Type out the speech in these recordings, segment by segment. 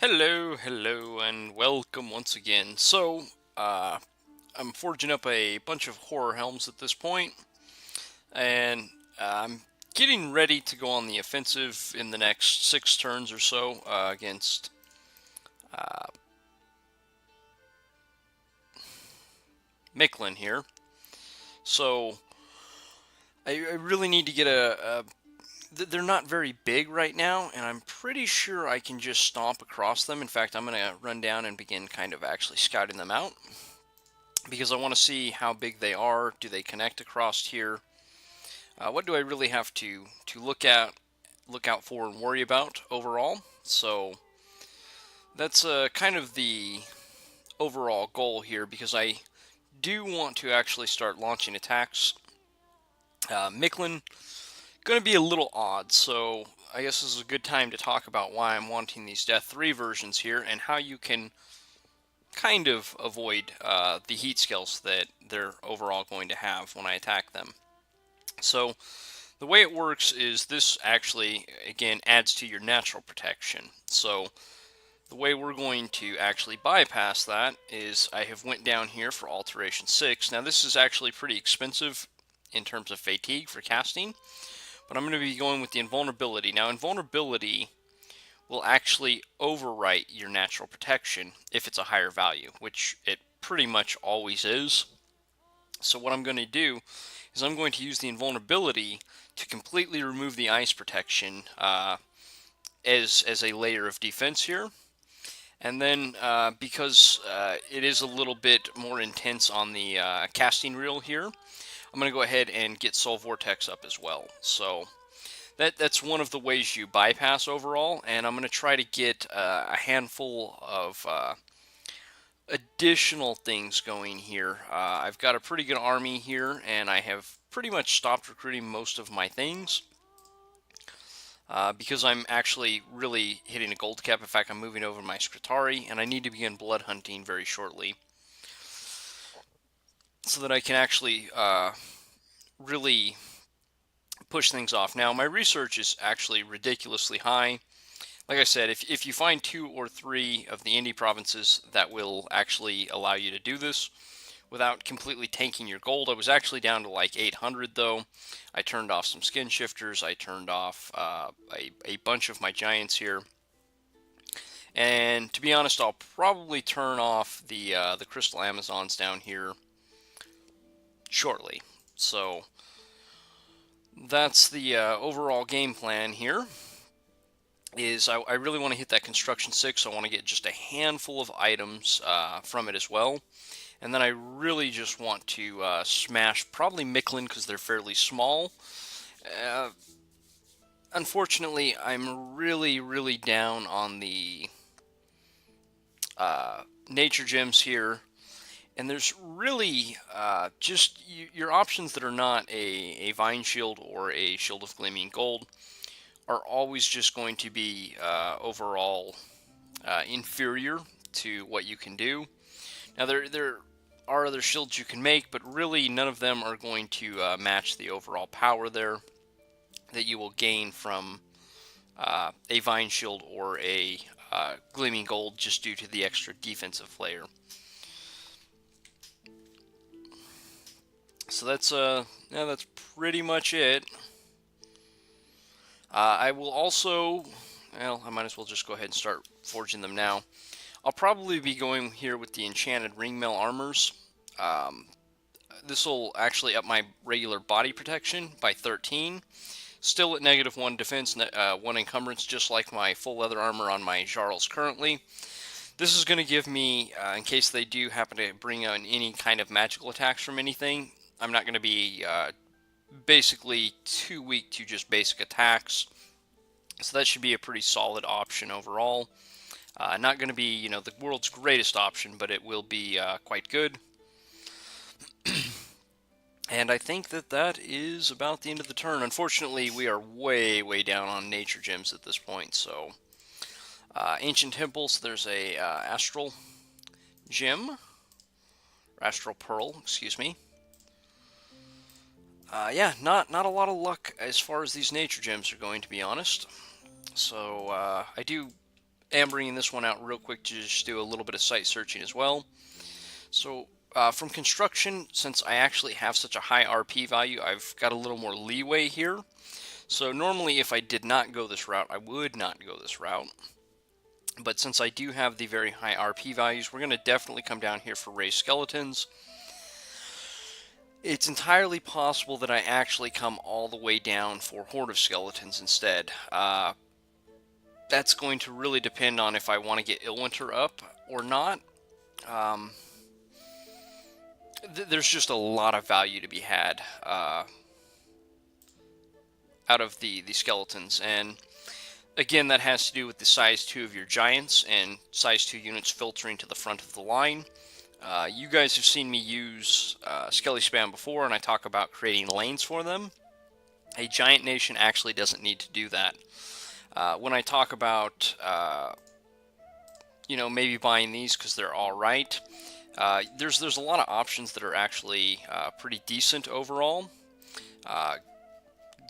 Hello, and welcome once again. I'm forging up a bunch of horror helms at this point, and I'm getting ready to go on the offensive in the next 6 turns or so against Machlin here. So, I really need to get they're not very big right now, and I'm pretty sure I can just stomp across them. In fact, I'm going to run down and begin kind of actually scouting them out, because I want to see how big they are. Do they connect across here? What do I really have to look out for, and worry about overall? So that's kind of the overall goal here, because I do want to actually start launching attacks. Machlin going to be a little odd, so I guess this is a good time to talk about why I'm wanting these Death 3 versions here, and how you can kind of avoid the heat skills that they're overall going to have when I attack them. So the way it works is this actually, again, adds to your natural protection. So the way we're going to actually bypass that is I have went down here for Alteration 6. Now this is actually pretty expensive in terms of fatigue for casting, but I'm going to be going with the Invulnerability. Now Invulnerability will actually overwrite your natural protection if it's a higher value, which it pretty much always is. So what I'm going to do is I'm going to use the Invulnerability to completely remove the ice protection as a layer of defense here. And then because it is a little bit more intense on the casting reel here, I'm going to go ahead and get Soul Vortex up as well. So that's one of the ways you bypass overall, and I'm going to try to get a handful of additional things going here. I've got a pretty good army here, and I have pretty much stopped recruiting most of my things because I'm actually really hitting a gold cap. In fact, I'm moving over my Scritari, and I need to begin blood hunting very shortly so that I can actually really push things off. Now, my research is actually ridiculously high. Like I said, if you find 2 or 3 of the indie provinces that will actually allow you to do this without completely tanking your gold. I was actually down to like 800 though. I turned off some skin shifters. I turned off a bunch of my giants here. And to be honest, I'll probably turn off the crystal Amazons down here shortly. So that's the overall game plan here. I really want to hit that construction 6. I want to get just a handful of items from it as well. And then I really just want to smash probably Machlin because they're fairly small. Unfortunately, I'm really down on the nature gems here. And there's really just your options that are not a Vine Shield or a Shield of Gleaming Gold are always just going to be overall inferior to what you can do. Now there are other shields you can make, but really none of them are going to match the overall power there that you will gain from a Vine Shield or a Gleaming Gold, just due to the extra defensive layer. So that's pretty much it. I will also, well, I might as well just go ahead and start forging them now. I'll probably be going here with the enchanted ringmail armors. This will actually up my regular body protection by 13. Still at -1 defense, 1 encumbrance, just like my full leather armor on my Jarls currently. This is going to give me, in case they do happen to bring on any kind of magical attacks from anything, I'm not going to be basically too weak to just basic attacks. So that should be a pretty solid option overall. Not going to be, the world's greatest option, but it will be quite good. And I think that is about the end of the turn. Unfortunately, we are way down on nature gems at this point. So, ancient temples. There's a astral gem, astral pearl. Excuse me. Yeah, not a lot of luck as far as these nature gems are going, to be honest. So I do ambering this one out real quick to just do a little bit of site searching as well. So from construction, since I actually have such a high RP value, I've got a little more leeway here. So normally if I did not go this route, I would not go this route. But since I do have the very high RP values, we're going to definitely come down here for raised skeletons. It's entirely possible that I actually come all the way down for Horde of Skeletons instead. That's going to really depend on if I want to get Illwinter up or not. There's just a lot of value to be had out of the skeletons, and again, that has to do with the size 2 of your giants and size 2 units filtering to the front of the line. You guys have seen me use Skelly Spam before, and I talk about creating lanes for them. A giant nation actually doesn't need to do that. When I talk about, maybe buying these because they're all right, there's a lot of options that are actually pretty decent overall.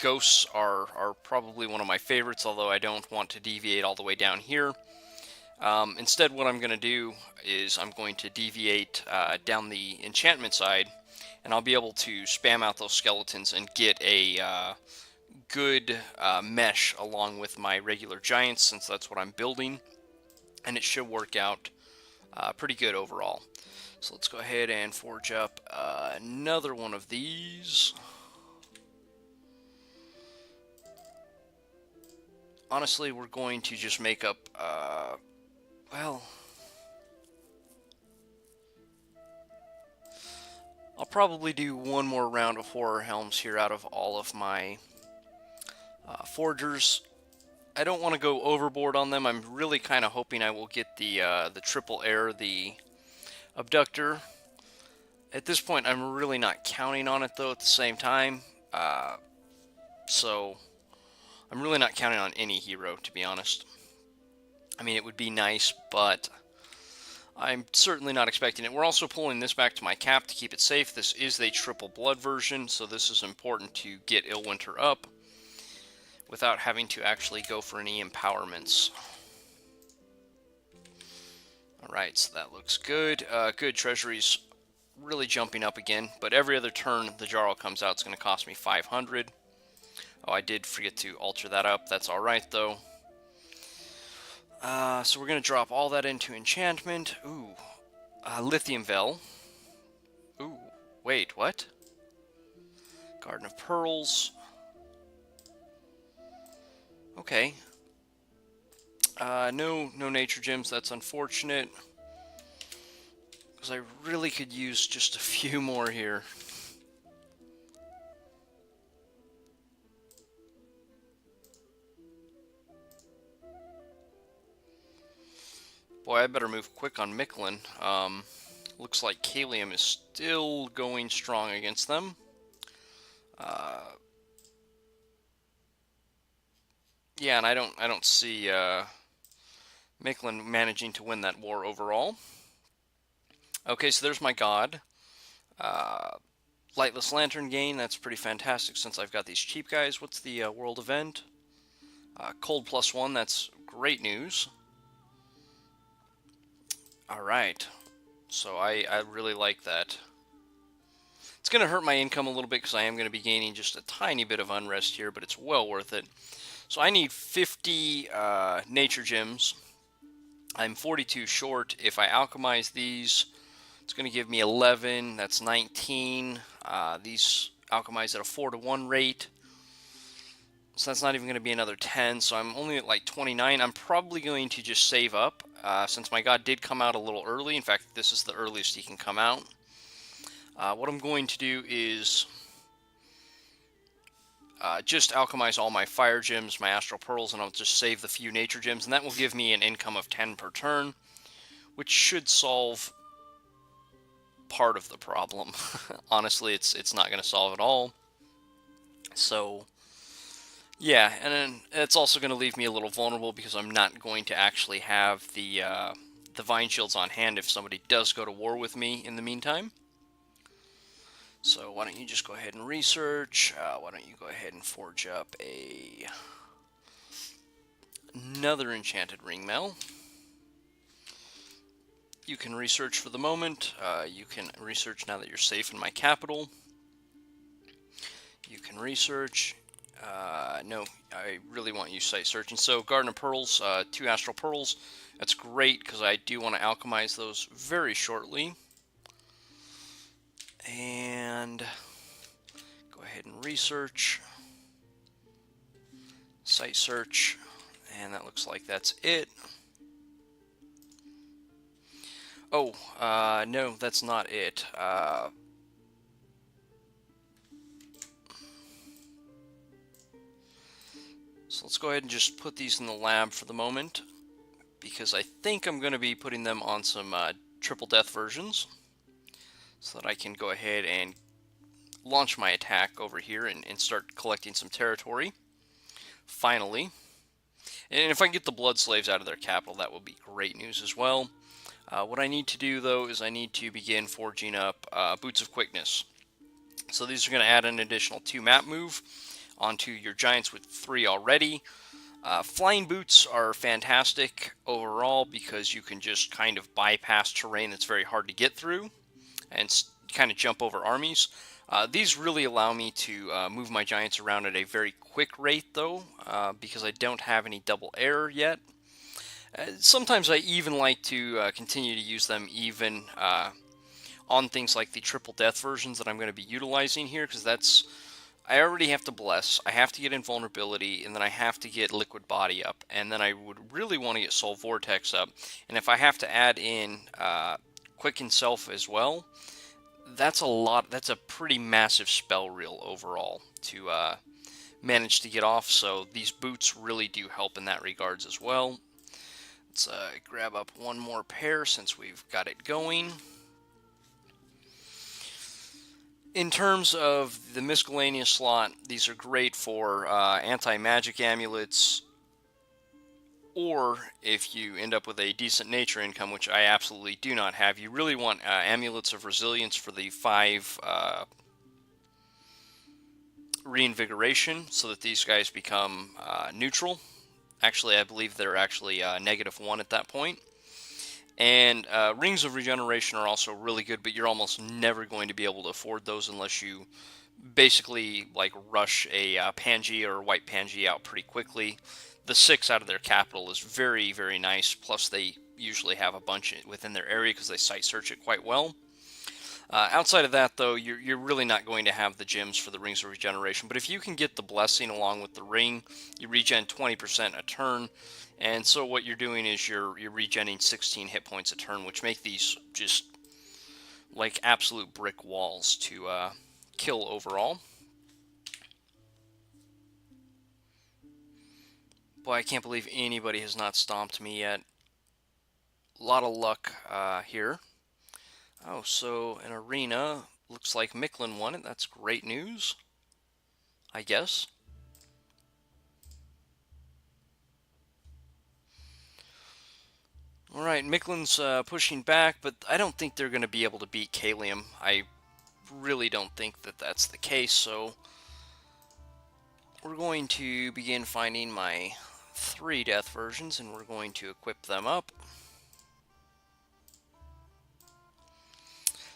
Ghosts are probably one of my favorites, although I don't want to deviate all the way down here. Instead, what I'm going to do is I'm going to deviate down the enchantment side, and I'll be able to spam out those skeletons and get a good mesh along with my regular giants, since that's what I'm building, and it should work out pretty good overall. So let's go ahead and forge up another one of these. Honestly, we're going to just make up, well, I'll probably do one more round of Horror Helms here out of all of my forgers. I don't want to go overboard on them. I'm really kind of hoping I will get the triple air, the abductor. At this point, I'm really not counting on it, though, at the same time. So I'm really not counting on any hero, to be honest. I mean, it would be nice, but I'm certainly not expecting it. We're also pulling this back to my cap to keep it safe. This is a triple blood version, so this is important to get Illwinter up without having to actually go for any empowerments. Alright, so that looks good. Good, treasury's really jumping up again, but every other turn the Jarl comes out, it's going to cost me 500. Oh, I did forget to alter that up. That's alright, though. So we're going to drop all that into enchantment. Ooh, Lithium Vel. Ooh, wait, what? Garden of Pearls. Okay. No nature gems. That's unfortunate, because I really could use just a few more here. Boy, I better move quick on Machlin. Looks like Kalium is still going strong against them. Yeah, and I don't see Machlin managing to win that war overall. Okay, so there's my god. Lightless Lantern gain, that's pretty fantastic since I've got these cheap guys. What's the world event? Cold +1, that's great news. Alright, so I really like that. It's going to hurt my income a little bit because I am going to be gaining just a tiny bit of unrest here, but it's well worth it. So I need 50 nature gems. I'm 42 short. If I alchemize these, it's going to give me 11. That's 19. These alchemize at a 4-to-1 rate. So that's not even going to be another 10. So I'm only at like 29. I'm probably going to just save up since my god did come out a little early. In fact, this is the earliest he can come out. What I'm going to do is just alchemize all my fire gems, my astral pearls, and I'll just save the few nature gems, and that will give me an income of 10 per turn, which should solve part of the problem. Honestly, it's not going to solve it all. So yeah, and then it's also going to leave me a little vulnerable because I'm not going to actually have the vine shields on hand if somebody does go to war with me in the meantime. So why don't you just go ahead and research? Why don't you go ahead and forge up a another enchanted ring mail. You can research for the moment. You can research now that you're safe in my capital. You can research. No, I really want you site searching. So Garden of Pearls, 2 Astral Pearls. That's great because I do want to alchemize those very shortly. And go ahead and research. Site search. And that looks like that's it. Oh, no, that's not it. So let's go ahead and just put these in the lab for the moment, because I think I'm going to be putting them on some triple death versions, so that I can go ahead and launch my attack over here and start collecting some territory, finally. And if I can get the blood slaves out of their capital, that will be great news as well. What I need to do, though, is I need to begin forging up Boots of Quickness. So these are going to add an additional 2 map move onto your giants with 3 already. Flying boots are fantastic overall because you can just kind of bypass terrain that's very hard to get through and kind of jump over armies. These really allow me to move my giants around at a very quick rate, though, because I don't have any double air yet. Sometimes I even like to continue to use them even on things like the triple death versions that I'm going to be utilizing here, because I already have to bless, I have to get invulnerability, and then I have to get liquid body up, and then I would really want to get soul vortex up. And if I have to add in quicken self as well, that's a pretty massive spell reel overall to manage to get off. So these boots really do help in that regards as well. Let's grab up one more pair since we've got it going. In terms of the miscellaneous slot, these are great for anti-magic amulets, or if you end up with a decent nature income, which I absolutely do not have, you really want amulets of resilience for the 5 reinvigoration, so that these guys become neutral. Actually, I believe they're actually -1 at that point. And rings of regeneration are also really good, but you're almost never going to be able to afford those unless you basically like rush a Pangea or white Pangea out pretty quickly. The 6 out of their capital is very, very nice, plus they usually have a bunch within their area because they site search it quite well. Outside of that, though, you're really not going to have the gems for the rings of regeneration, but if you can get the blessing along with the ring, you regen 20% a turn. And so what you're doing is you're regenerating 16 hit points a turn, which make these just like absolute brick walls to kill overall. Boy, I can't believe anybody has not stomped me yet. A lot of luck here. Oh, so an arena. Looks like Machlin won it. That's great news, I guess. Alright, Machlin's pushing back, but I don't think they're going to be able to beat Kalium. I really don't think that that's the case, so we're going to begin finding my 3 death versions, and we're going to equip them up.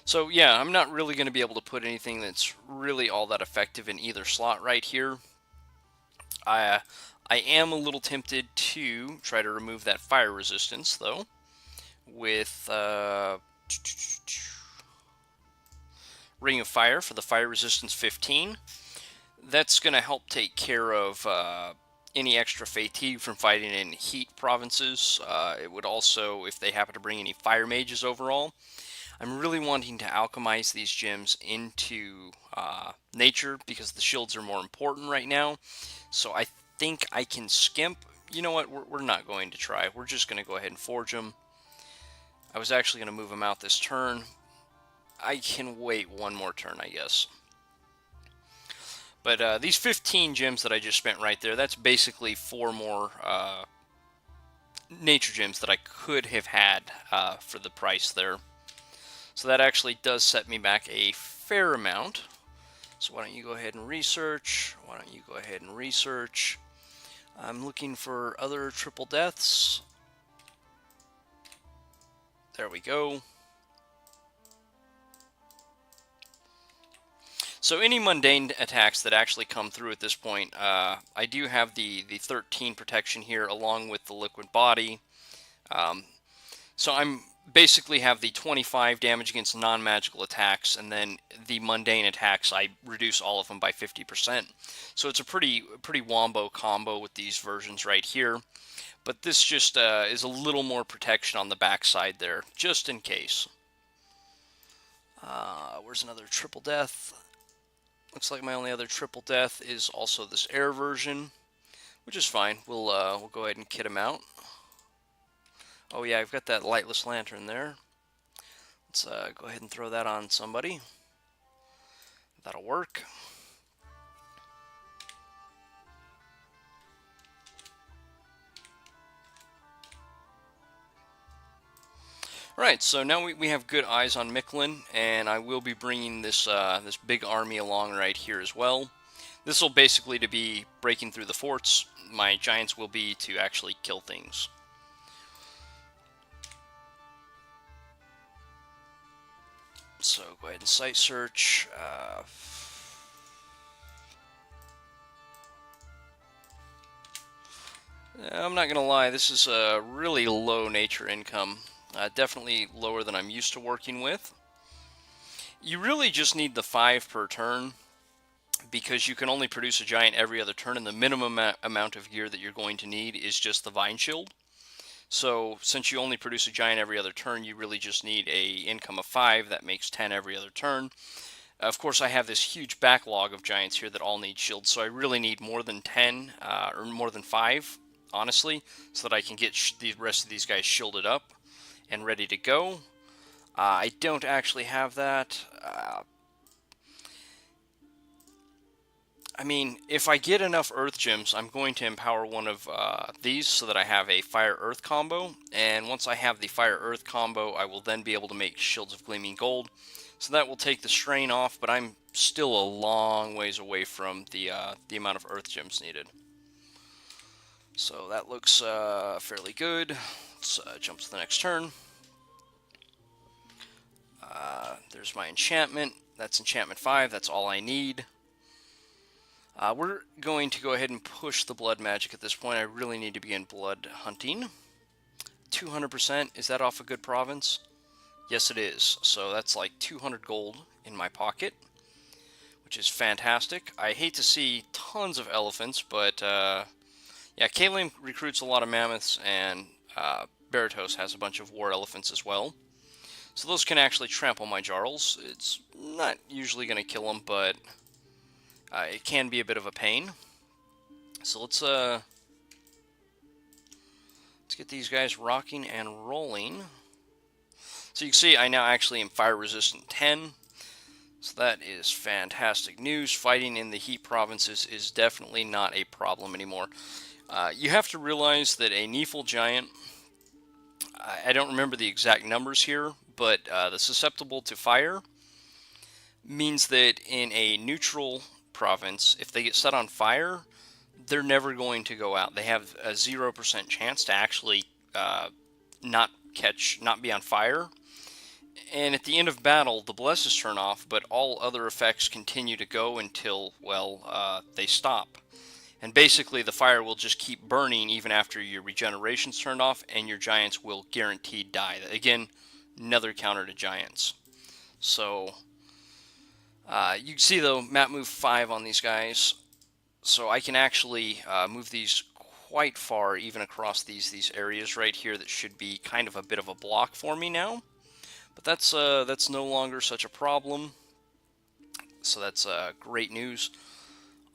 So yeah, I'm not really going to be able to put anything that's really all that effective in either slot right here. I am a little tempted to try to remove that fire resistance, though, with Ring of Fire for the fire resistance 15. That's going to help take care of any extra fatigue from fighting in heat provinces. It would also, if they happen to bring any fire mages overall. I'm really wanting to alchemize these gems into nature because the shields are more important right now. So I think I can skimp. You know what? We're not going to try. We're just going to go ahead and forge them. I was actually going to move them out this turn. I can wait one more turn, I guess. But these 15 gems that I just spent right there, that's basically 4 more nature gems that I could have had for the price there. So that actually does set me back a fair amount. So why don't you go ahead and research? Why don't you go ahead and research? I'm looking for other triple deaths. There we go. So any mundane attacks that actually come through at this point, I do have the 13 protection here along with the liquid body. So I'm basically have the 25 damage against non-magical attacks, and then the mundane attacks, I reduce all of them by 50%. So it's a pretty wombo combo with these versions right here. But this just is a little more protection on the backside there, just in case. Where's another triple death? Looks like my only other triple death is also this air version, which is fine. We'll go ahead and kit him out. Oh yeah, I've got that lightless lantern there. Let's go ahead and throw that on somebody. That'll work. Alright, so now we have good eyes on Machlin, and I will be bringing this this big army along right here as well. This will basically to be breaking through the forts. My giants will be to actually kill things. So go ahead and site search. I'm not going to lie, this is a really low nature income. Definitely lower than I'm used to working with. You really just need the 5 per turn, because you can only produce a giant every other turn, and the minimum amount of gear that you're going to need is just the Vine Shield. So since you only produce a giant every other turn, you really just need a income of 5. That makes 10 every other turn. Of course, I have this huge backlog of giants here that all need shields, so I really need more than 10, or more than 5, honestly, so that I can get the rest of these guys shielded up and ready to go. I don't actually have that. I mean, if I get enough Earth Gems, I'm going to empower one of these so that I have a Fire-Earth combo. And once I have the Fire-Earth combo, I will then be able to make Shields of Gleaming Gold. So that will take the strain off, but I'm still a long ways away from the amount of Earth Gems needed. So that looks fairly good. Let's jump to the next turn. There's my enchantment. That's enchantment 5. That's all I need. We're going to go ahead and push the blood magic at this point. I really need to begin blood hunting. 200%. Is that off a good province? Yes, it is. So that's like 200 gold in my pocket, which is fantastic. I hate to see tons of elephants, but yeah, Kalim recruits a lot of mammoths, and Baratos has a bunch of war elephants as well. So those can actually trample my Jarls. It's not usually going to kill them, but it can be a bit of a pain. So let's get these guys rocking and rolling. So you can see I now actually am fire resistant 10. So that is fantastic news. Fighting in the heat provinces is definitely not a problem anymore. You have to realize that a Nephil giant, I don't remember the exact numbers here, but the susceptible to fire means that in a neutral province, if they get set on fire, they're never going to go out. They have a 0% chance to actually not be on fire. And at the end of battle, the blesses turn off, but all other effects continue to go until, well, they stop. And basically, the fire will just keep burning even after your regeneration's turned off, and your giants will guaranteed die. Again, another counter to giants. So, you can see, though, map move 5 on these guys. So I can actually move these quite far, even across these areas right here that should be kind of a bit of a block for me now. But that's no longer such a problem. So that's great news.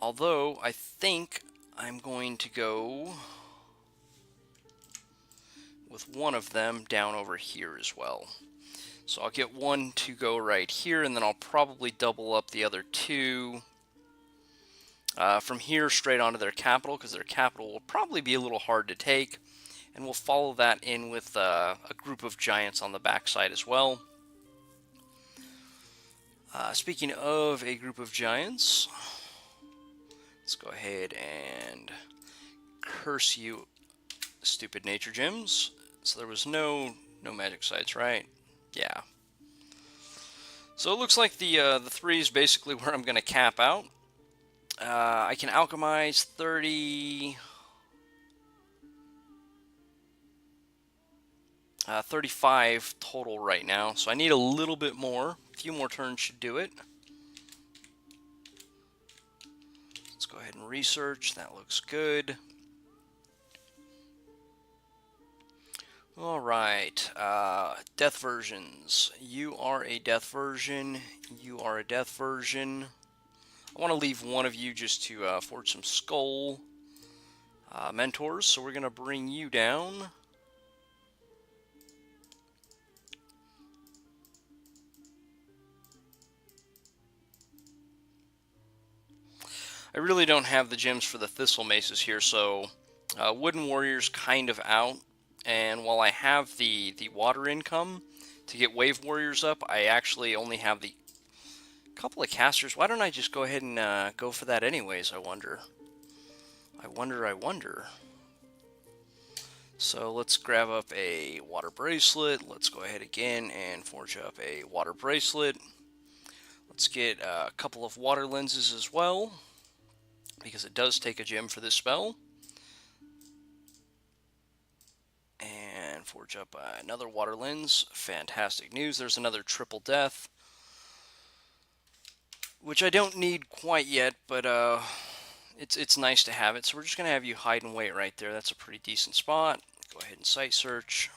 Although, I think I'm going to go with one of them down over here as well. So I'll get one to go right here, and then I'll probably double up the other 2 from here straight onto their capital, because their capital will probably be a little hard to take. And we'll follow that in with a group of giants on the backside as well. Speaking of a group of giants, let's go ahead and Curse you, stupid nature gems. So there was no magic sites, right? Yeah. So it looks like the 3 is basically where I'm going to cap out. I can alchemize 30... 35 total right now, so I need a little bit more. A few more turns should do it. Let's go ahead and research. That looks good. Alright, death versions. You are a death version. You are a death version. I want to leave one of you just to forge some skull mentors, so we're going to bring you down. I really don't have the gems for the thistle maces here, so wooden warrior's kind of out. And while I have the water income to get wave warriors up, I actually only have the couple of casters. Why don't I just go ahead and go for that anyways, I wonder. I wonder. So let's grab up a water bracelet. Let's go ahead again and forge up a water bracelet. Let's get a couple of water lenses as well, because it does take a gem for this spell. And forge up another water lens. Fantastic news. There's another triple death, which I don't need quite yet, but it's nice to have it. So we're just going to have you hide and wait right there. That's a pretty decent spot. Go ahead and site search.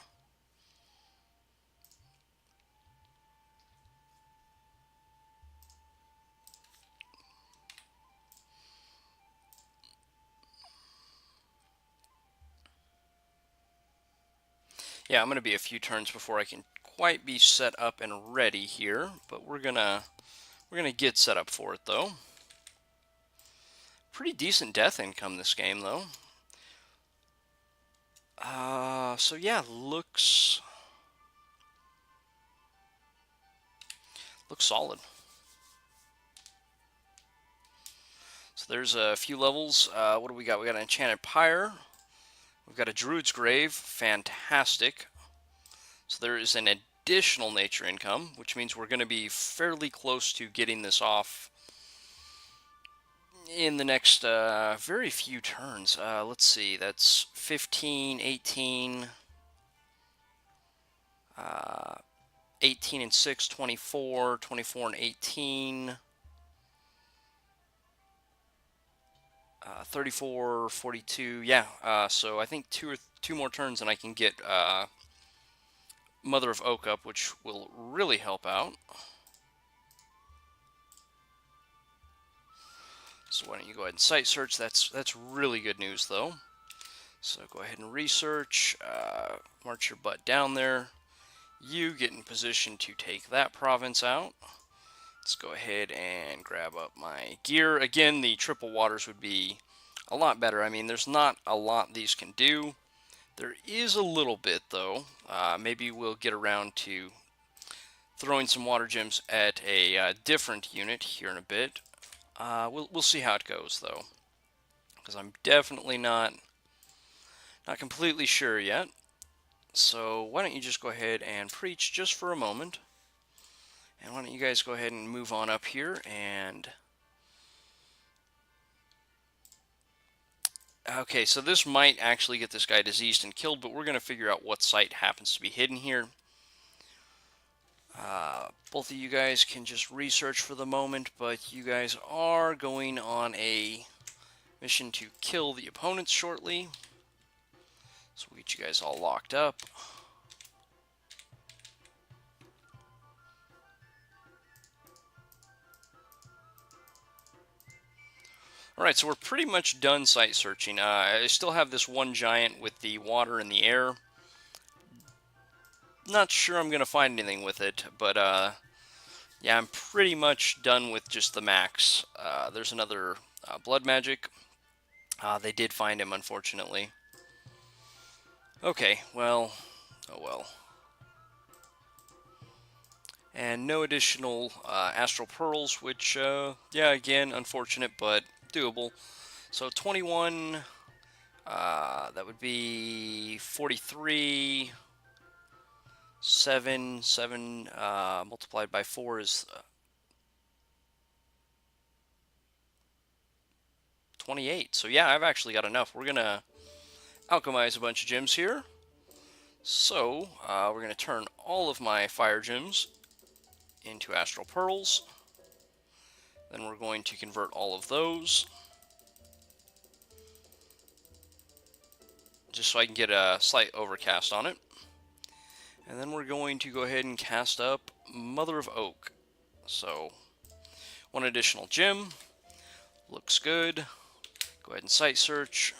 Yeah, I'm going to be a few turns before I can quite be set up and ready here, but we're gonna get set up for it though. Pretty decent death income this game though. So yeah, looks solid. So there's a few levels. What do we got? We got an enchanted pyre. We've got a druid's grave. Fantastic. So there is an additional nature income, which means we're going to be fairly close to getting this off in the next very few turns. Let's see, that's 15, 18, 18 and 6, 24, 24 and 18, 34, 42, yeah, so I think two more turns and I can get Mother of Oak up, which will really help out. So why don't you go ahead and site search? That's really good news though. So go ahead and research, march your butt down there. You get in position to take that province out. Let's go ahead and grab up my gear. Again, the triple waters would be a lot better. I mean, there's not a lot these can do. There is a little bit though. Maybe we'll get around to throwing some water gems at a different unit here in a bit. We'll see how it goes though, because I'm definitely not completely sure yet. So why don't you just go ahead and preach just for a moment, and why don't you guys go ahead and move on up here. And okay, so this might actually get this guy diseased and killed, but we're going to figure out what site happens to be hidden here. Both of you guys can just research for the moment, but you guys are going on a mission to kill the opponents shortly. So we'll get you guys all locked up. Alright, so we're pretty much done site searching. I still have this one giant with the water in the air. Not sure I'm going to find anything with it, but yeah, I'm pretty much done with just the max. There's another blood magic. They did find him, unfortunately. Okay, well, oh well. And no additional astral pearls, which, yeah, again, unfortunate, but doable. So 21, That would be 43. 7 multiplied by 4 is 28. So yeah, I've actually got enough. We're gonna alchemize a bunch of gems here. So we're gonna turn all of my fire gems into astral pearls. Then we're going to convert all of those, just so I can get a slight overcast on it. And then we're going to go ahead and cast up Mother of Oak. So, one additional gem. Looks good. Go ahead and site search.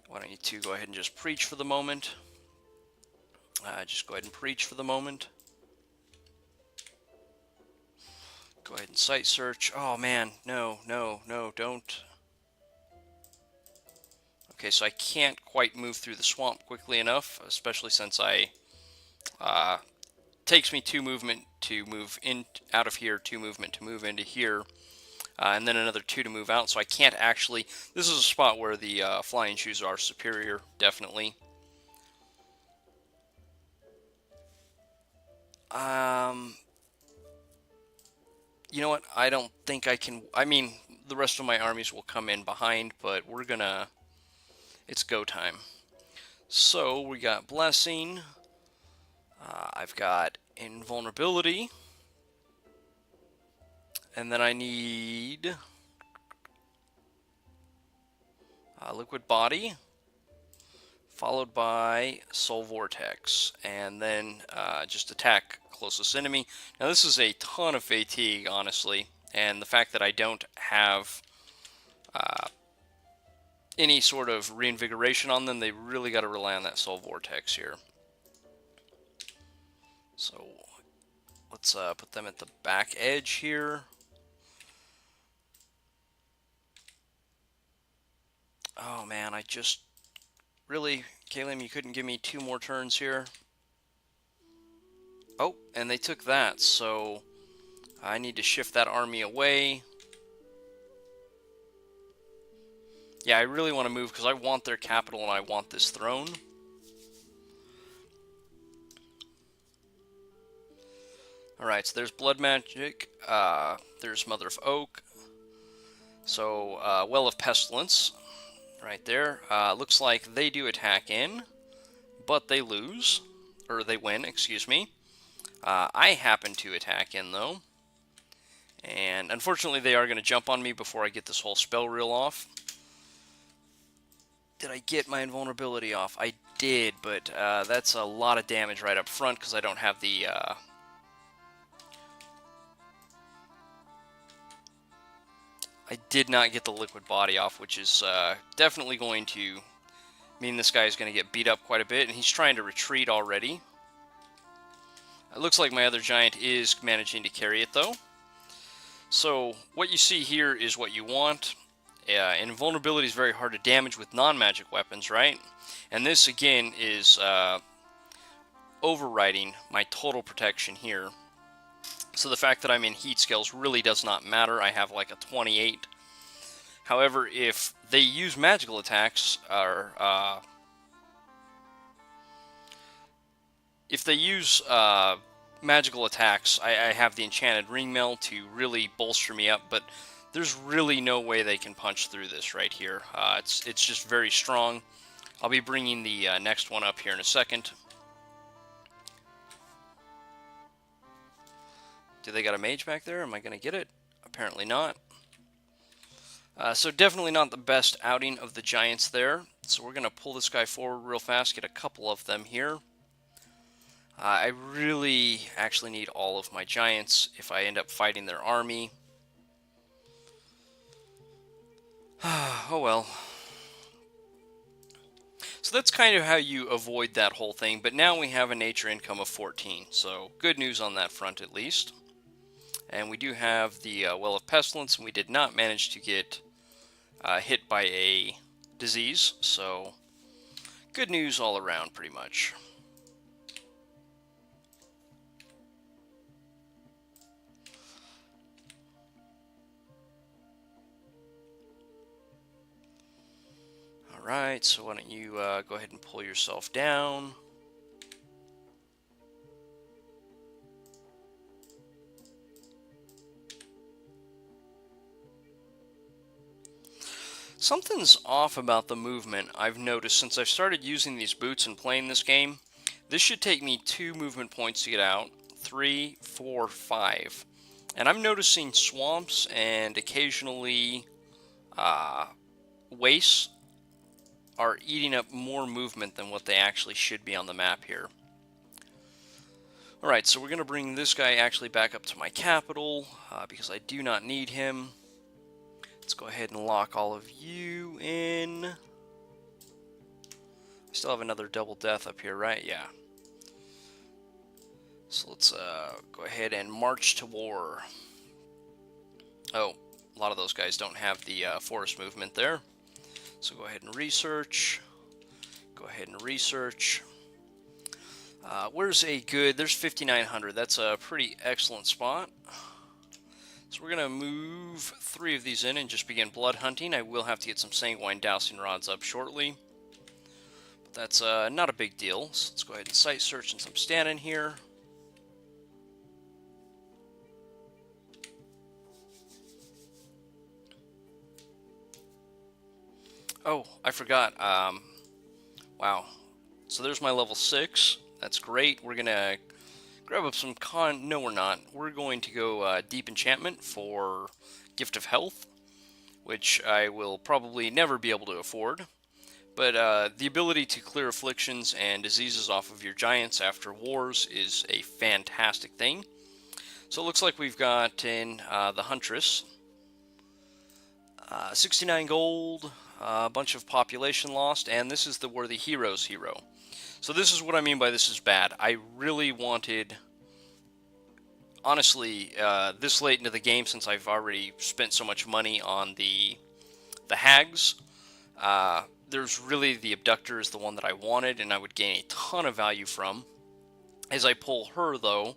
Why don't you two go ahead and just preach for the moment. Just go ahead and preach for the moment. Go ahead and site search. Oh man, no, don't. Okay, so I can't quite move through the swamp quickly enough, especially since takes me 2 movement to move in out of here, 2 movement to move into here, and then another 2 to move out. So I can't actually. This is a spot where the flying shoes are superior, definitely. You know what? I don't think I can. I mean, the rest of my armies will come in behind, but we're gonna. It's go time. So we got Blessing. I've got Invulnerability. And then I need Liquid Body, followed by Soul Vortex, and then just attack closest enemy. Now this is a ton of fatigue, honestly, and the fact that I don't have any sort of reinvigoration on them, they really got to rely on that Soul Vortex here. So let's put them at the back edge here. Oh man, I just really, Kalim, you couldn't give me 2 more turns here. Oh, and they took that, so I need to shift that army away. Yeah, I really want to move because I want their capital and I want this throne. Alright, so there's Blood Magic, there's Mother of Oak, so Well of Pestilence, right there. Looks like they do attack in, but they lose, or they win, excuse me. I happen to attack in, though, and unfortunately they are going to jump on me before I get this whole spell reel off. Did I get my invulnerability off? I did, but that's a lot of damage right up front because I don't have the... I did not get the liquid body off, which is definitely going to mean this guy is going to get beat up quite a bit, and he's trying to retreat already. It looks like my other giant is managing to carry it, though. So what you see here is what you want. Invulnerability is very hard to damage with non-magic weapons, right? And this, again, is overriding my total protection here. So the fact that I'm in heat scales really does not matter. I have like a 28. However, if they use magical attacks, or if they use magical attacks, I have the enchanted ring mail to really bolster me up, but there's really no way they can punch through this right here. It's just very strong. I'll be bringing the next one up here in a second. Do they got a mage back there? Am I going to get it? Apparently not. So definitely not the best outing of the giants there. So we're going to pull this guy forward real fast, get a couple of them here. I really actually need all of my giants if I end up fighting their army. Oh well. So that's kind of how you avoid that whole thing, but now we have a nature income of 14, so good news on that front at least. And we do have the Well of Pestilence, and we did not manage to get hit by a disease, so good news all around pretty much. Alright, so why don't you go ahead and pull yourself down. Something's off about the movement I've noticed since I've started using these boots and playing this game. This should take me 2 movement points to get out. 3, 4, 5. And I'm noticing swamps and occasionally wastes are eating up more movement than what they actually should be on the map here. Alright, so we're going to bring this guy actually back up to my capital because I do not need him. Let's go ahead and lock all of you in. I still have another double death up here, right? Yeah. So let's go ahead and march to war. Oh, a lot of those guys don't have the forest movement there. So go ahead and research. Go ahead and research. Where's a good... There's 5,900. That's a pretty excellent spot. So we're going to move 3 of these in and just begin blood hunting. I will have to get some sanguine dowsing rods up shortly. But that's not a big deal. So let's go ahead and site search since I'm standing here. Oh, I forgot. Wow. So there's my level 6. That's great. We're going to grab up some no, we're not. We're going to go Deep Enchantment for Gift of Health, which I will probably never be able to afford. But the ability to clear afflictions and diseases off of your giants after wars is a fantastic thing. So it looks like we've got in the Huntress 69 gold, a bunch of population lost, and this is the Worthy Heroes hero. So this is what I mean by this is bad. I really wanted, honestly, this late into the game, since I've already spent so much money on the hags, there's really the Abductor is the one that I wanted, and I would gain a ton of value from. As I pull her, though,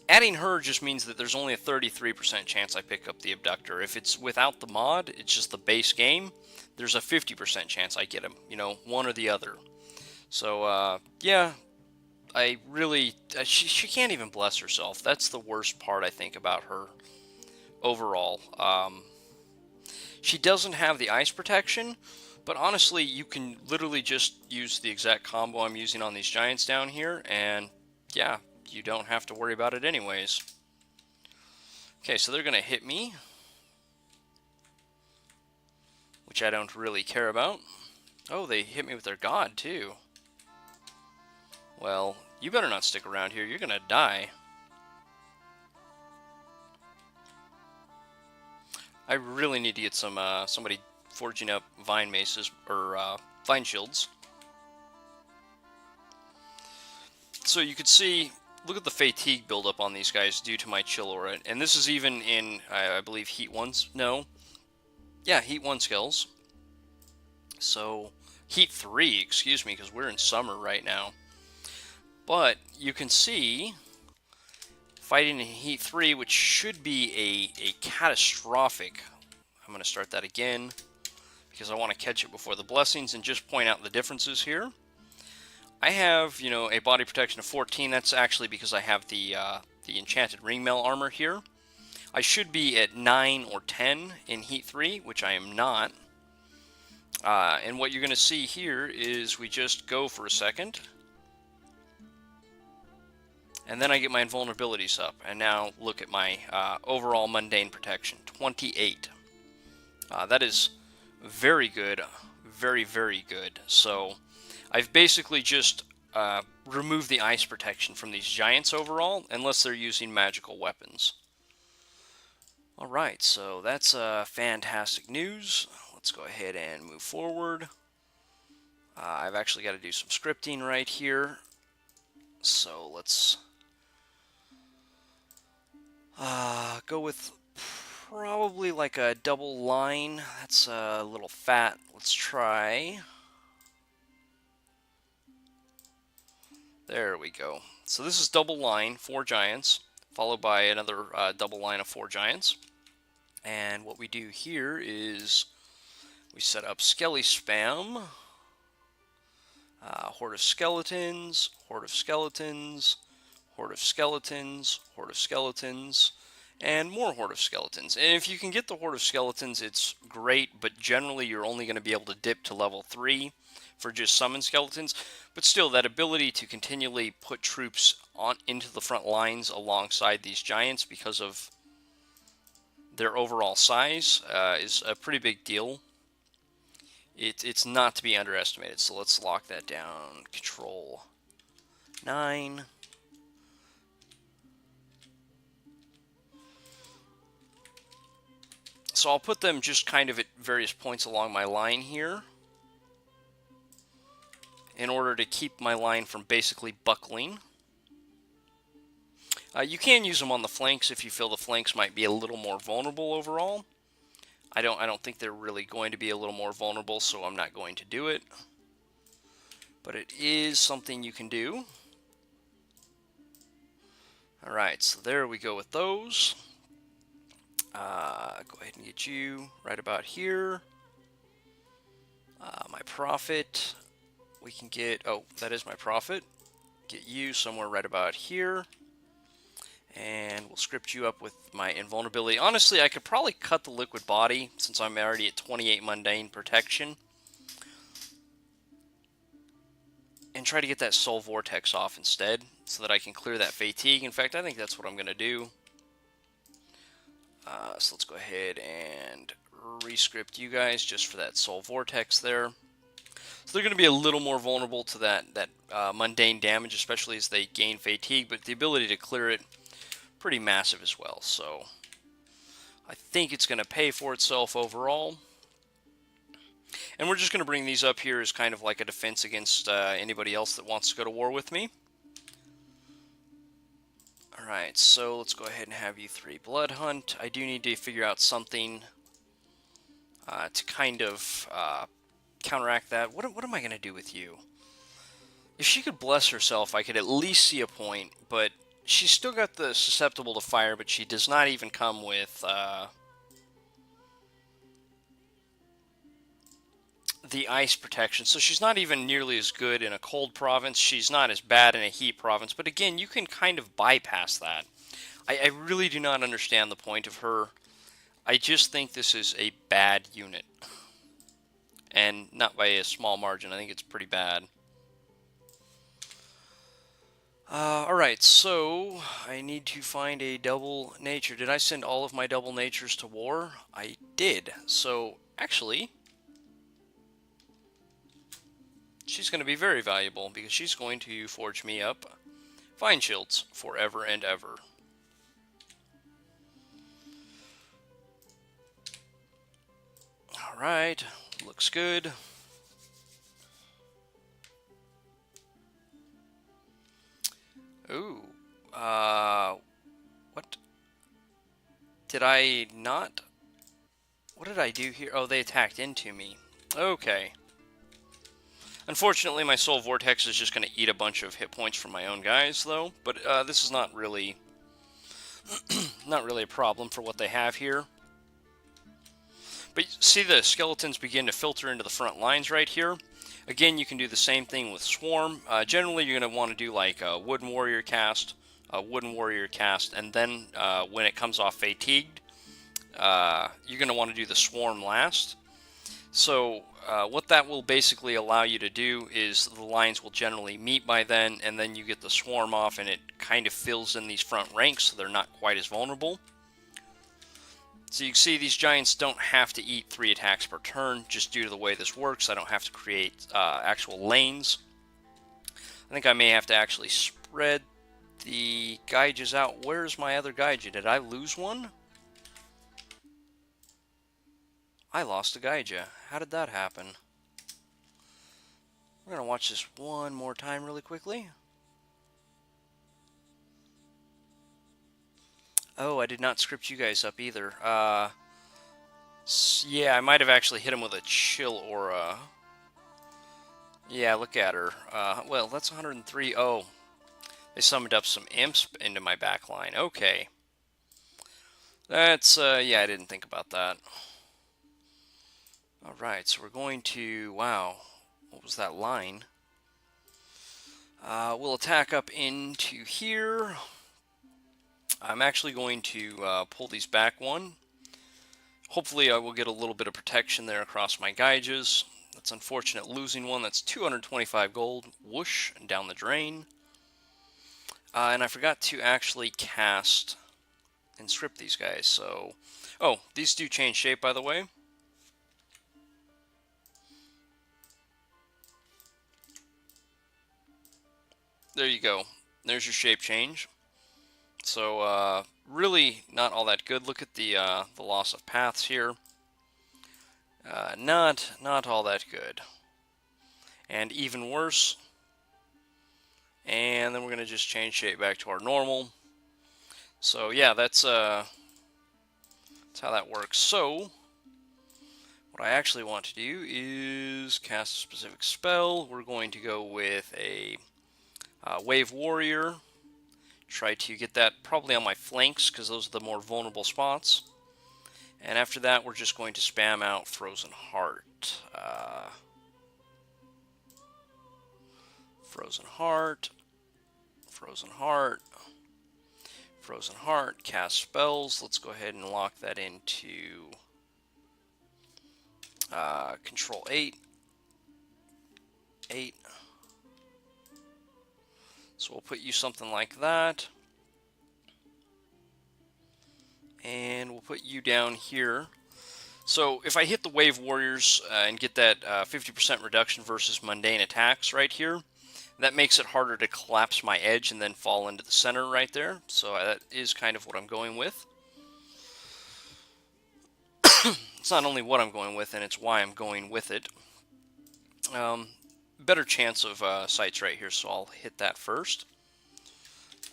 adding her just means that there's only a 33% chance I pick up the Abductor. If it's without the mod, it's just the base game, there's a 50% chance I get him, you know, one or the other. So, yeah, I really... she can't even bless herself. That's the worst part, I think, about her overall. She doesn't have the ice protection, but honestly, you can literally just use the exact combo I'm using on these giants down here, and yeah, you don't have to worry about it anyways. Okay, so they're going to hit me, which I don't really care about. Oh, they hit me with their god, too. Well, you better not stick around here. You're going to die. I really need to get some somebody forging up vine maces, or vine shields. So you could see, look at the fatigue buildup on these guys due to my chill aura. And this is even in, I believe, Heat 1's, no. Yeah, Heat 1 skills. So, Heat 3, excuse me, because we're in summer right now. But you can see, fighting in Heat 3, which should be a catastrophic... I'm going to start that again, because I want to catch it before the blessings and just point out the differences here. I have, you know, a body protection of 14. That's actually because I have the enchanted ringmail armor here. I should be at 9 or 10 in Heat 3, which I am not. And what you're going to see here is we just go for a second. And then I get my invulnerabilities up. And now look at my overall mundane protection, 28. That is very good. Very, very good. So I've basically just removed the ice protection from these giants overall, unless they're using magical weapons. Alright, so that's fantastic news. Let's go ahead and move forward. I've actually got to do some scripting right here. So let's go with probably like a double line. That's a little fat. Let's try. There we go. So this is double line, 4 giants, followed by another double line of 4 giants. And what we do here is We set up Skelly Spam, Horde of Skeletons, Horde of Skeletons, Horde of Skeletons, Horde of Skeletons, and more Horde of Skeletons. And if you can get the Horde of Skeletons, it's great, but generally you're only going to be able to dip to level 3 for just summon skeletons. But still, that ability to continually put troops on into the front lines alongside these giants because of their overall size is a pretty big deal. It's not to be underestimated, so let's lock that down. Control 9. So I'll put them just kind of at various points along my line here in order to keep my line from basically buckling. You can use them on the flanks if you feel the flanks might be a little more vulnerable overall. I don't think they're really going to be a little more vulnerable, so I'm not going to do it. But it is something you can do. Alright, so there we go with those. Go ahead and get you right about here. My profit, we can get, oh, that is my profit. Get you somewhere right about here. And we'll script you up with my invulnerability. Honestly, I could probably cut the liquid body since I'm already at 28 mundane protection. And try to get that soul vortex off instead so that I can clear that fatigue. In fact, I think that's what I'm going to do. So let's go ahead and rescript you guys just for that soul vortex there. So they're going to be a little more vulnerable to that mundane damage, especially as they gain fatigue, but the ability to clear it, pretty massive as well. So I think it's going to pay for itself overall. And we're just going to bring these up here as kind of like a defense against anybody else that wants to go to war with me. Alright, so let's go ahead and have you 3 Blood Hunt. I do need to figure out something to kind of counteract that. What am I going to do with you? If she could bless herself, I could at least see a point, but she's still got the susceptible to fire, but she does not even come with the ice protection, so she's not even nearly as good in a cold province. She's not as bad in a heat province, but again, you can kind of bypass that. I really do not understand the point of her. I just think this is a bad unit, and not by a small margin. I think it's pretty bad. Alright, so I need to find a double nature. Did I send all of my double natures to war? I did. So, actually, she's going to be very valuable because she's going to forge me up Vine Shields forever and ever. Alright, looks good. Ooh, what? Did I not? What did I do here? Oh, they attacked into me. Okay. Unfortunately, my Soul Vortex is just going to eat a bunch of hit points from my own guys, though. But this is not really, not really a problem for what they have here. But see the skeletons begin to filter into the front lines right here. Again, you can do the same thing with Swarm. Generally, you're going to want to do like a Wooden Warrior cast, and then when it comes off Fatigued, you're going to want to do the Swarm last. So what that will basically allow you to do is the lines will generally meet by then, and then you get the Swarm off, and it kind of fills in these front ranks so they're not quite as vulnerable. So you can see these giants don't have to eat 3 attacks per turn, just due to the way this works. I don't have to create actual lanes. I think I may have to actually spread the Gaijas out. Where's my other Gaija? Did I lose one? I lost a Gaija. How did that happen? We're going to watch this one more time really quickly. Oh, I did not script you guys up either. Yeah, I might have actually hit him with a chill aura. Yeah, look at her. Well, that's 103. Oh, they summoned up some imps into my backline. Okay. That's, yeah, I didn't think about that. Alright, so we're going to, wow, what was that line? We'll attack up into here. I'm actually going to pull these back one. Hopefully I will get a little bit of protection there across my gauges. That's unfortunate losing one. That's 225 gold. Whoosh, and down the drain. And I forgot to actually cast and strip these guys, so... Oh, these do change shape, by the way. There you go. There's your shape change. So, really not all that good. Look at the loss of paths here. Not all that good. And even worse. And then we're going to just change shape back to our normal. So, yeah, that's how that works. So, what I actually want to do is cast a specific spell. We're going to go with a Wave Warrior. Try to get that probably on my flanks, because those are the more vulnerable spots. And after that, we're just going to spam out Frozen Heart. Frozen Heart. Frozen Heart. Frozen Heart. Cast spells. Let's go ahead and lock that into Control 8. 8. So we'll put you something like that. And we'll put you down here. So if I hit the Wave Warriors and get that 50% reduction versus mundane attacks right here, that makes it harder to collapse my edge and then fall into the center right there. So that is kind of what I'm going with. It's not only what I'm going with, and it's why I'm going with it. Better chance of sights right here, so I'll hit that first.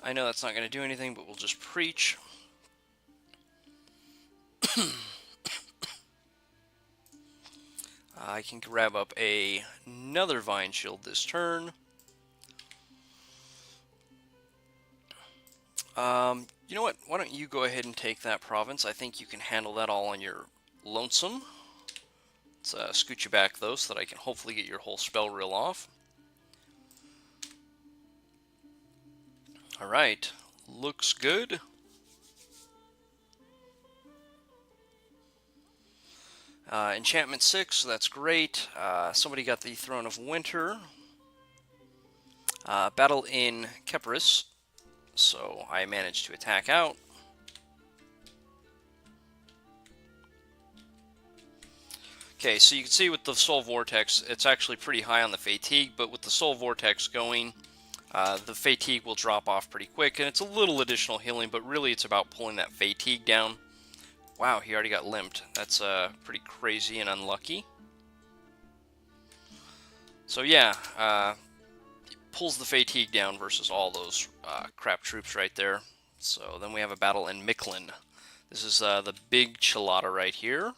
I know that's not going to do anything, but we'll just preach. I can grab up another Vine Shield this turn. You know what? Why don't you go ahead and take that province? I think you can handle that all on your lonesome. Let's scoot you back, though, so that I can hopefully get your whole spell reel off. Alright. Looks good. Enchantment 6, so that's great. Somebody got the Throne of Winter. Battle in Kepris, so I managed to attack out. Okay, so you can see with the Soul Vortex, it's actually pretty high on the Fatigue, but with the Soul Vortex going, the Fatigue will drop off pretty quick, and it's a little additional healing, but really it's about pulling that Fatigue down. Wow, he already got limped. That's pretty crazy and unlucky. So yeah, pulls the Fatigue down versus all those crap troops right there. So then we have a battle in Machlin. This is the big Chilada right here.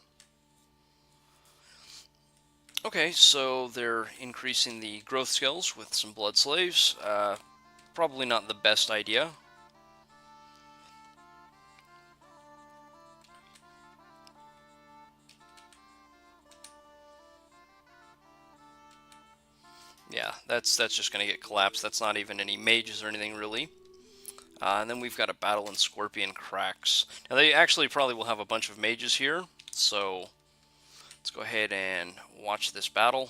Okay, so they're increasing the growth skills with some Blood Slaves. Probably not the best idea. Yeah, that's just going to get collapsed. That's not even any mages or anything, really. And then we've got a battle in Scorpion Cracks. Now, they actually probably will have a bunch of mages here, so let's go ahead and watch this battle.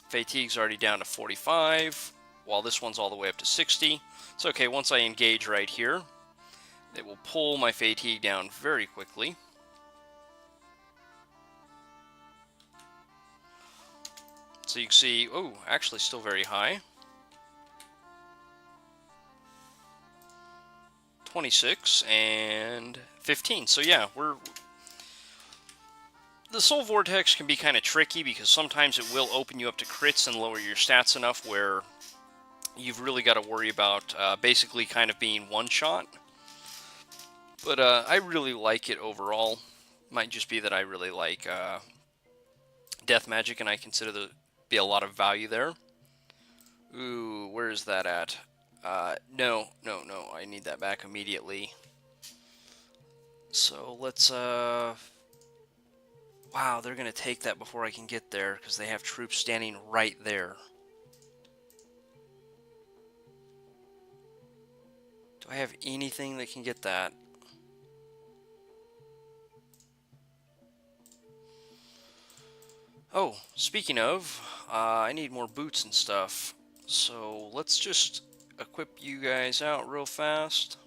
Fatigue's already down to 45, while this one's all the way up to 60. It's okay, once I engage right here, it will pull my Fatigue down very quickly. So you can see, oh, actually still very high. 26 and 15. So yeah, the Soul Vortex can be kind of tricky because sometimes it will open you up to crits and lower your stats enough where you've really got to worry about basically kind of being one-shot. But I really like it overall. Might just be that I really like Death Magic, and I consider there to be a lot of value there. Ooh, where is that at? No, I need that back immediately. So let's Wow, they're going to take that before I can get there because they have troops standing right there. Do I have anything that can get that? Oh, speaking of, I need more boots and stuff. So let's just equip you guys out real fast.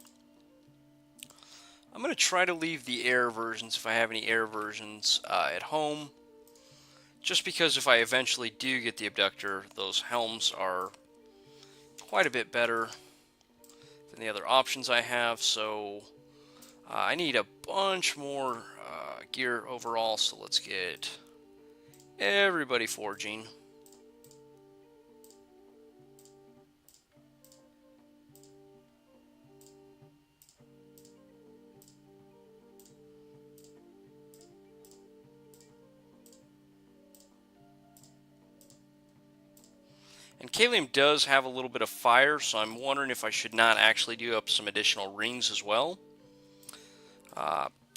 I'm going to try to leave the air versions, if I have any air versions, at home. Just because if I eventually do get the abductor, those helms are quite a bit better than the other options I have. So I need a bunch more gear overall, so let's get everybody forging. And Kalium does have a little bit of fire, so I'm wondering if I should not actually do up some additional rings as well.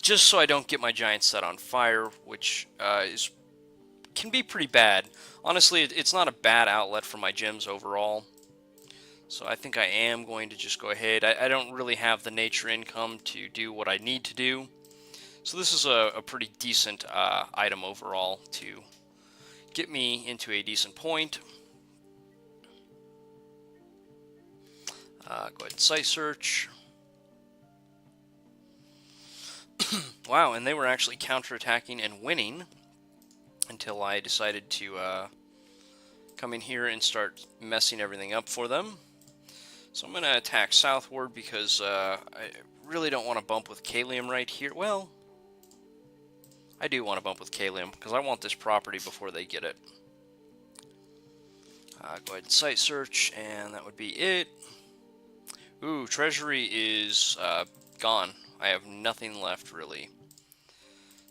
Just so I don't get my giant set on fire, which can be pretty bad. Honestly, it's not a bad outlet for my gems overall. So I think I am going to just go ahead. I don't really have the nature income to do what I need to do. So this is a pretty decent item overall to get me into a decent point. Go ahead and site search. Wow, and they were actually counterattacking and winning until I decided to come in here and start messing everything up for them. So I'm going to attack southward because I really don't want to bump with Kalium right here. Well, I do want to bump with Kalium because I want this property before they get it. Go ahead and site search, and that would be it. Ooh, treasury is gone. I have nothing left, really.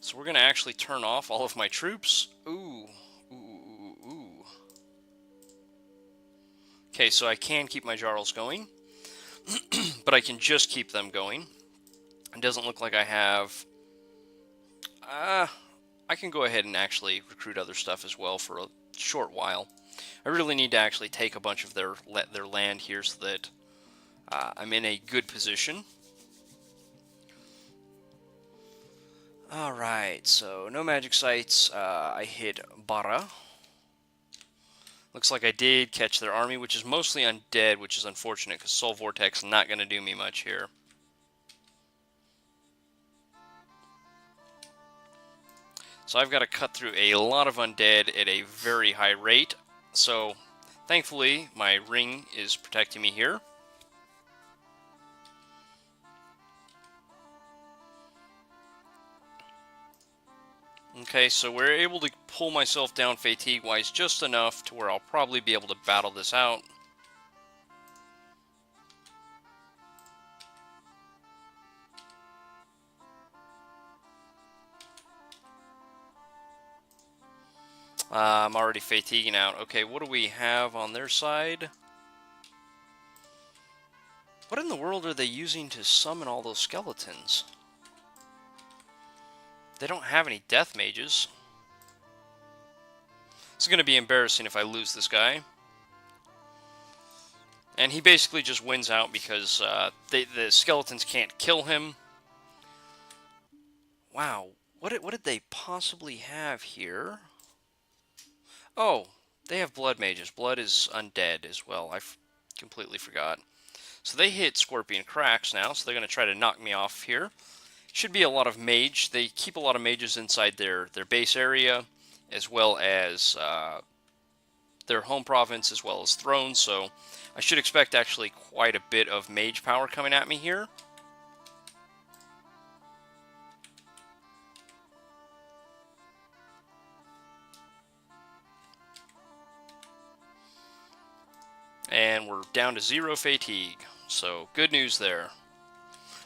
So we're going to actually turn off all of my troops. Ooh. Okay, so I can keep my Jarls going, but I can just keep them going. It doesn't look like I have... I can go ahead and actually recruit other stuff as well for a short while. I really need to actually take a bunch of their land here so that I'm in a good position. Alright, so no magic sites. I hit Bara. Looks like I did catch their army, which is mostly undead, which is unfortunate because Soul Vortex is not going to do me much here. So I've got to cut through a lot of undead at a very high rate. So thankfully, my ring is protecting me here. Okay, so we're able to pull myself down fatigue-wise just enough to where I'll probably be able to battle this out. I'm already fatiguing out. Okay, what do we have on their side? What in the world are they using to summon all those skeletons? They don't have any death mages. It's going to be embarrassing if I lose this guy. And he basically just wins out because the skeletons can't kill him. Wow, what did they possibly have here? Oh, they have blood mages. Blood is undead as well. I completely forgot. So they hit Scorpion Cracks now, so they're going to try to knock me off here. Should be a lot of mage. They keep a lot of mages inside their base area, as well as their home province, as well as thrones, so I should expect actually quite a bit of mage power coming at me here. And we're down to 0 fatigue, so good news there.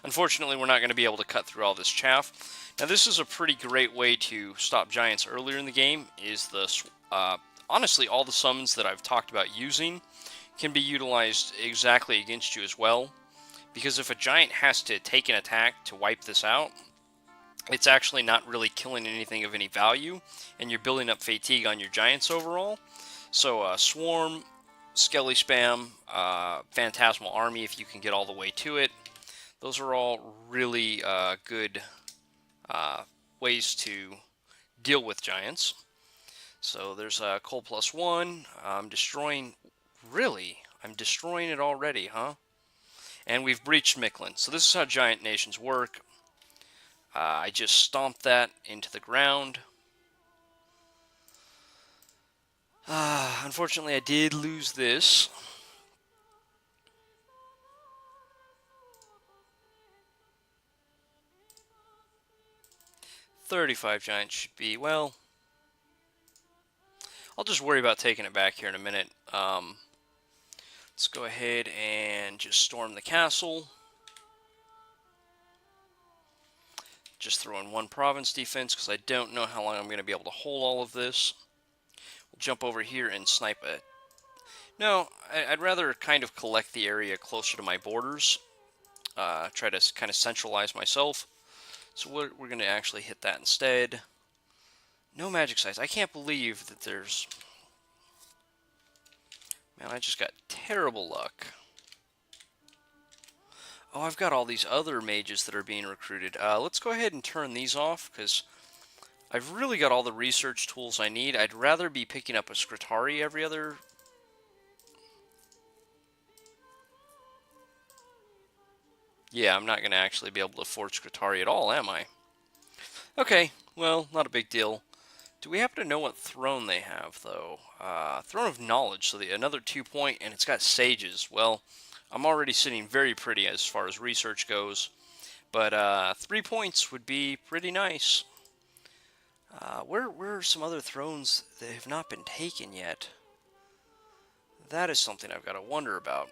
Unfortunately, we're not going to be able to cut through all this chaff. Now, this is a pretty great way to stop giants earlier in the game, is the honestly, all the summons that I've talked about using can be utilized exactly against you as well. Because if a giant has to take an attack to wipe this out, it's actually not really killing anything of any value, and you're building up fatigue on your giants overall. So Swarm, Skelly Spam, Phantasmal Army, if you can get all the way to it. Those are all really good ways to deal with giants. So there's Cold +1. I'm destroying... Really? I'm destroying it already, huh? And we've breached Machlin. So this is how giant nations work. I just stomped that into the ground. Unfortunately, I did lose this. $35 giants should be, well, I'll just worry about taking it back here in a minute. Let's go ahead and just storm the castle. Just throw in one province defense because I don't know how long I'm going to be able to hold all of this. We'll jump over here and snipe it. No, I'd rather kind of collect the area closer to my borders. Try to kind of centralize myself. So we're going to actually hit that instead. No magic sites. I can't believe that there's... Man, I just got terrible luck. Oh, I've got all these other mages that are being recruited. Let's go ahead and turn these off, because I've really got all the research tools I need. I'd rather be picking up a Scritari every other... Yeah, I'm not going to actually be able to afford Scritari at all, am I? Okay, well, not a big deal. Do we happen to know what throne they have, though? Throne of Knowledge, so another 2-point, and it's got sages. Well, I'm already sitting very pretty as far as research goes, but 3 points would be pretty nice. Where are some other thrones that have not been taken yet? That is something I've got to wonder about.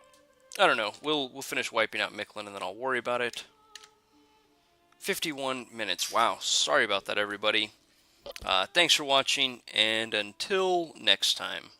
I don't know. We'll finish wiping out Machlin, and then I'll worry about it. 51 minutes. Wow. Sorry about that, everybody. Thanks for watching, and until next time.